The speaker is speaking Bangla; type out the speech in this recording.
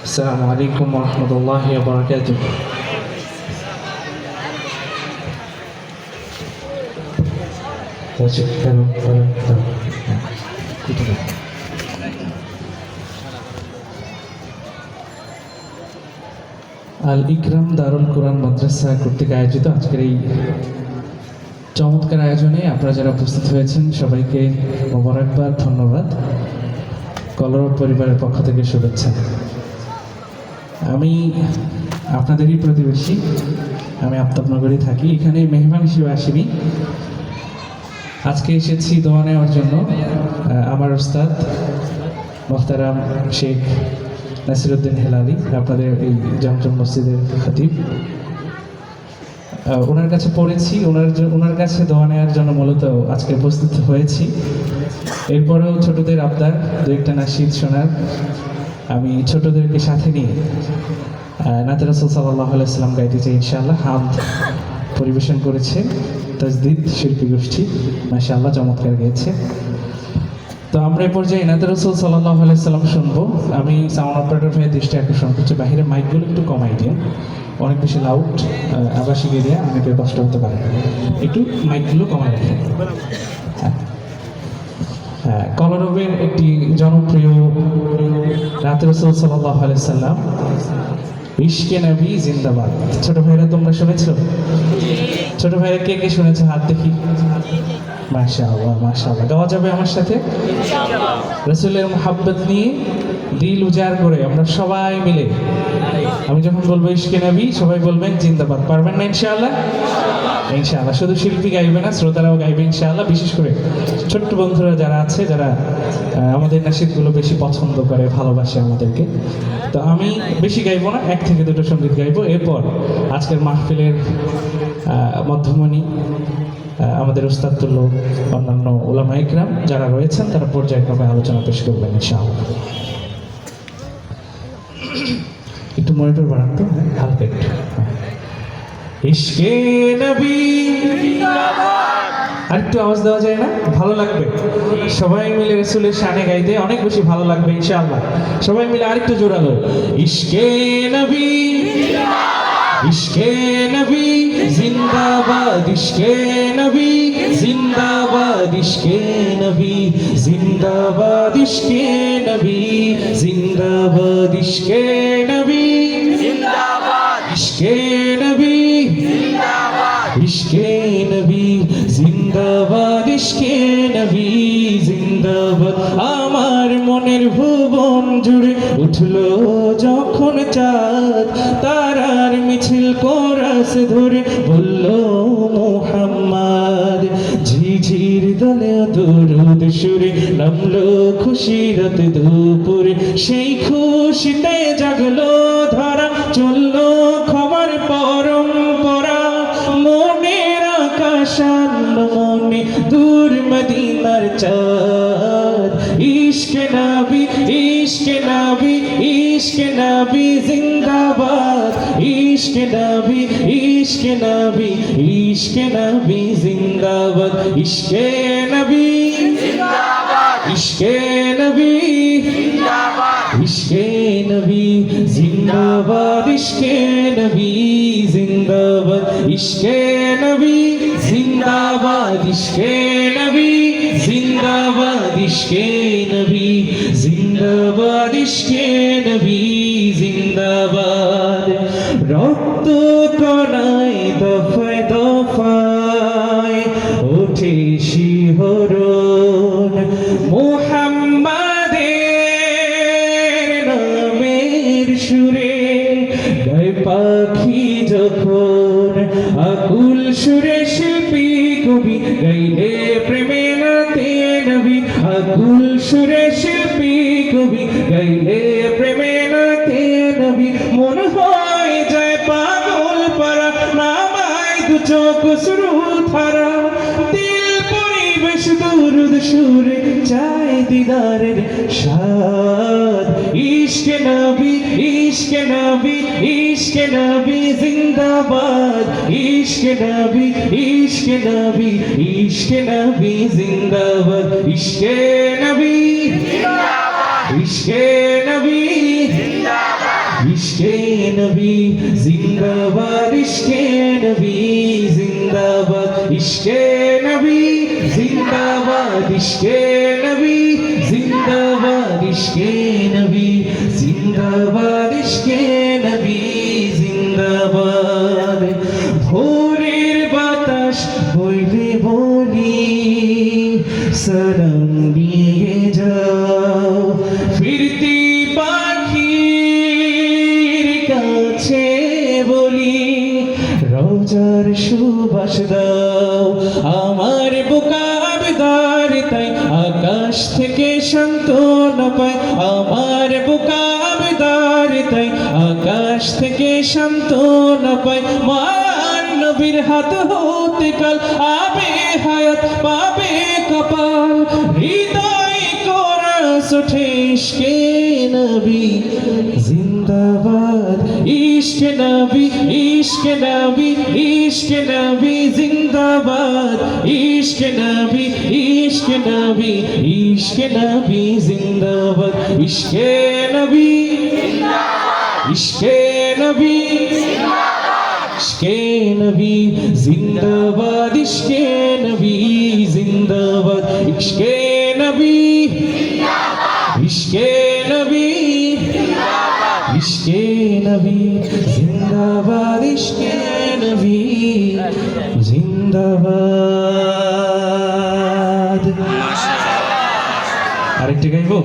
السلام عليكم ورحمة الله وبركاته. আল ইকরাম দারুল কোরআন মাদ্রাসা কর্তৃক আয়োজিত আজকের এই চমৎকার আয়োজনে আপনারা যারা উপস্থিত হয়েছেন সবাইকে মোবারকবাদ, ধন্যবাদ। কলরব পরিবারের পক্ষ থেকে শুভেচ্ছা। আমি আপনাদেরই প্রতিবেশী, আমি আফতাবনগরে থাকি। এখানে মেহমান হিসেবে আসিনি, আজকে এসেছি দোয়া নেওয়ার জন্য। আমার ওস্তাদ মোহতারাম শেখ নাসিরউদ্দিন হেলালি, আপনাদের এই জমজম মসজিদের খতিব, ওনার কাছে পড়েছি। ওনার কাছে দোয়া নেওয়ার জন্য মূলত আজকে উপস্থিত হয়েছি। এরপরেও ছোটদের আবদার, দু একটা নাশিদ শোনার, আমি ছোটদেরকে সাথে নিয়ে নাতে রাসূল সাল্লাল্লাহু আলাইহি ওয়াসাল্লাম গাইতে চাই ইনশাআল্লাহ। হামদ পরিবেশন করেছে তাজদিদ শিল্পী গোষ্ঠী, মাশাআল্লাহ চমৎকার গেয়েছে। তো আমরা এই পর্যায়ে নাতে রাসূল সাল্লাল্লাহু আলাইহি ওয়াসাল্লাম শুনবো। আমি সাউন্ড অপারেটর ভাইয়ের দৃষ্টি আকর্ষণ করছি, বাইরের মাইকগুলো একটু কমাই দিন, অনেক বেশি লাউড আবাসিক এরিয়া, অনেকের কষ্ট হতে পারে, একটু মাইকগুলো কমাই রাখেন। হ্যাঁ, কলরবের একটি জনপ্রিয় নাতে রাসূল সাল্লাল্লাহু আলাইহি ওয়াসাল্লাম, ইশকে নবী জিন্দাবাদ। ছোট ভাইরা তোমরা শুনেছো? ছোট ভাইরা কে কে শুনেছো হাত দেখি? মাশাআল্লাহ মাশাআল্লাহ। গাওয়া যাবে আমার সাথে? রাসূলের মুহাব্বত নিয়ে দিল উজাড় করে আমরা সবাই মিলে, আমি যখন বলবো ইশকে নবী সবাই বলবেন জিন্দাবাদ। পারবেন না ইনশাআল্লাহ? ইনশাআল্লাহ। শুধু শিল্পী গাইবে না, শ্রোতারাও গাইবে ইনশাআল্লাহ। বিশেষ করে ছোট্ট বন্ধুরা যারা আছে, যারা আমাদের নাশিদগুলো বেশি পছন্দ করে, ভালোবাসে আমাদেরকে। তো আমি বেশি গাইবো না, 1 থেকে 2টো সঙ্গীত গাইবো। এরপর আজকের মাহফিলের মধ্যমণি আমাদের উস্তাদ তুল্য অন্যান্য উলামা ইকরাম যারা রয়েছেন, তারা পর্যায়ক্রমে আলোচনা পেশ করবেন ইনশাআল্লাহ। একটু মনিটর বাড়ান তো, হালকা একটু। ইশকে নবী জিন্দাবাদ। আরেকটু আওয়াজ দেওয়া যায় না? ভালো লাগবে। সবাই মিলে রাসূলের শানে গাইতে অনেক বেশি ভালো লাগবে ইনশাআল্লাহ। সবাই মিলে আরেকটু জোরালো, ইশকে নবী জিন্দাবাদ, ইশকে নবী জিন্দাবাদ, ইশকে নবী জিন্দাবাদ, ইশকে নবী জিন্দাবাদ, ইশকে নবী জিন্দাবাদ, ইশকে নবী জিন্দাবাদ, ইশকে নবী জিন্দাবাদ, ইশকে নবী জিন্দাবাদ, ইশকে নবী জিন্দাবাদ। আমার মনের ভুবন জুড়ে উঠলো যখন চাঁদ, তারার মিছিল কোরাস ধরে বলল মুহাম্মদ। ঝিঝির দলে দরুদ সুরে নামলো খুশিরত দুপুরে, সেই খুশিতে জাগলো ধরা, চললো খবর পরম্পরা। মনের আকাশ আনলো মনে দূর মদিনার চাঁদ। ইশকে নবী, ইশকে নবী, ইশকে নবী জিন্দাবাদ, ইশকে নবী, ইশকে নবী, ইশকে নবী জিন্দাবাদ, ইশকে নবী জিন্দাবাদ, ইশকে নবী জিন্দাবাদ, ইশকে নবী জিন্দাবাদ, ইশকে নবী জিন্দাবাদ, ইশকে নবী জিন্দাবাদ, ইশকে নবী জিন্দাবাদ, ইশকে নবী জিন্দাবাদ, ইশকে নবী জিন্দাবাদ। রক্ত কণায় দফায় দফায় ওঠে শিহরণ, মুহাম্মাদের নামের সুরে গায় পাখি যখন, আকুল সুরে শিল্পী কবি গাইলে প্রেমে নাতে নবী, আকুল সুরে শিল্পী কবি গাইলে প্রেমে নাতে নবী। মন হয় যায় পাগল পারা, নামায় দু চোখ শ্রুত হারা, দিল পরিবেশ দুরুদ সুরে চায় দিদারের স্বাদ। ইশকে নবী, ইশকে নবী, ইশকে নবী জিন্দাবাদ, ইশকে নবী, ইশকে নবী, ইশকে নবী জিন্দাবাদ, ইশকে নবী জিন্দাবাদ, ইশকে নবী জিন্দাবাদ, ইশকে নবী জিন্দাবাদ, ইশকে নবী জিন্দাবাদ, ইশকে নবী জিন্দাবাদ, ইশকে নবী জিন্দাবাদ, ইশকে নবী জিন্দাবাদ, ইশকে নবী জিন্দাবাদ। ভোরের বাতাস বইলে বলি সালাম নিয়ে যাও, ফিরতি পাখির কাছে বলি রোজার সুবাস দাও। আমার বুকা আবেদার তাই আকাশ থেকে সান্ত্বনা পায়, আমার বুকা আবেদার তাই আকাশ থেকে সান্ত্বনা পায়। মায়ার নবীর হাত হতে কাল আবে হায়াত পাবে কপাল, হৃদয় কোরআস ওঠে ইশকে নবী জিন্দাবাদ, ইশকে নবী, ইশকে নবী, ইশকে নবী জিন্দাবাদ, ইশকে নবী, ইশকে নবী, ইশকে নবী জিন্দাবাদ, ইশকে নবী, ইশকে নবী, ইশকে নবী জিন্দাবাদ, ইশকে নবী জিন্দাবাদ, ইশকে নবী, ইশকে নবী, ইশকে নবী জিন্দাবাদ, ইশকে নবী জিন্দাবাদ। আরেকটা গাইবো?